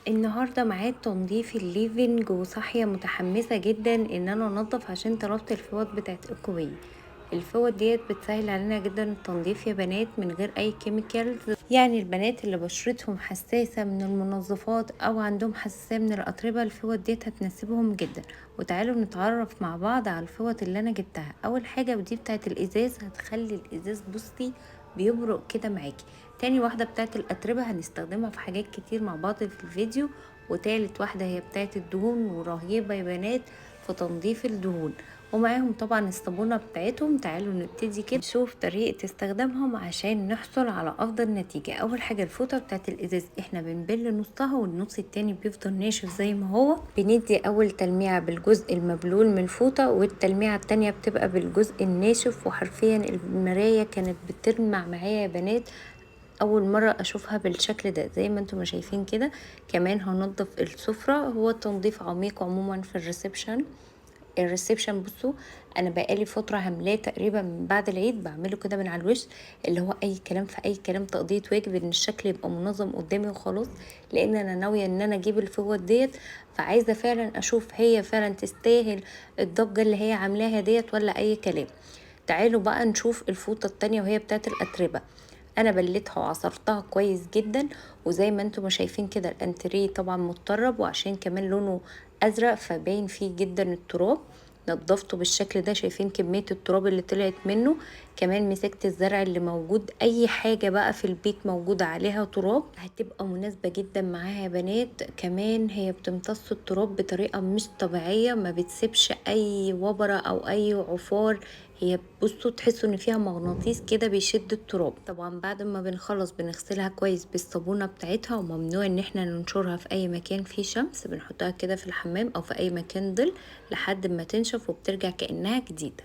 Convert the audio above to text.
النهاردة ميعاد تنظيف الليفينج وصاحية متحمسة جدا ان انا انضف عشان طلبت الفوط بتاعت ايكوي. الفوط ديت بتسهل علينا جدا التنظيف يا بنات من غير اي كيميكالز، يعني البنات اللي بشرتهم حساسة من المنظفات او عندهم حساسية من الاتربة الفوط ديت هتناسبهم جدا. وتعالوا نتعرف مع بعض على الفوط اللي انا جبتها. اول حاجة ودي بتاعت الازاز، هتخلي الازاز بصي بيبرق كده معاكي. تاني واحدة بتاعت الأتربة هنستخدمها في حاجات كتير مع بعض في الفيديو. وتالت واحدة هي بتاعت الدهون، ورهيبة يا بنات في تنظيف الدهون. ومعاهم طبعا الصابونة بتاعتهم. تعالوا نبتدي كده نشوف طريقة استخدامهم عشان نحصل على أفضل نتيجة. أول حاجة الفوطة بتاعت الإزاز احنا بنبل نصها والنص التاني بيفضل ناشف زي ما هو. بندي أول تلميعة بالجزء المبلول من الفوطة، والتلميعة التانية بتبقى بالجزء الناشف. وحرفيا المراية كانت بتلمع معايا يا بنات، اول مره اشوفها بالشكل ده زي ما انتم ما شايفين كده. كمان هنضف السفره، هو تنظيف عميق عموما في الريسبشن. بصوا انا بقالي فتره عاملاه تقريبا من بعد العيد، بعمله كده من على الوش، اللي هو اي كلام في اي كلام، تقضيه واجب ان الشكل يبقى منظم قدامي وخلاص. لان انا ناويه ان انا اجيب الفوط ديت، فعايزه فعلا اشوف هي فعلا تستاهل الضجه اللي هي عاملاها ديت ولا اي كلام. تعالوا بقى نشوف الفوطه التانية وهي بتاعت الاتربه. انا بليتها وعصرتها كويس جدا، وزي ما انتم شايفين كده الانتريه طبعا متطرب، وعشان كمان لونه ازرق فباين فيه جدا التراب. نضفته بالشكل ده، شايفين كمية التراب اللي طلعت منه. كمان مسكت الزرع اللي موجود، اي حاجة بقى في البيت موجودة عليها تراب هتبقى مناسبة جدا معاها يا بنات. كمان هي بتمتص التراب بطريقة مش طبيعية، ما بتسيبش اي وبرة او اي عفار. هي بصوا تحسوا ان فيها مغناطيس كده بيشد التراب. طبعا بعد ما بنخلص بنغسلها كويس بالصابونه بتاعتها، وممنوع ان احنا ننشرها في اي مكان فيه شمس. بنحطها كده في الحمام او في اي مكان ظل لحد ما تنشف وبترجع كأنها جديدة.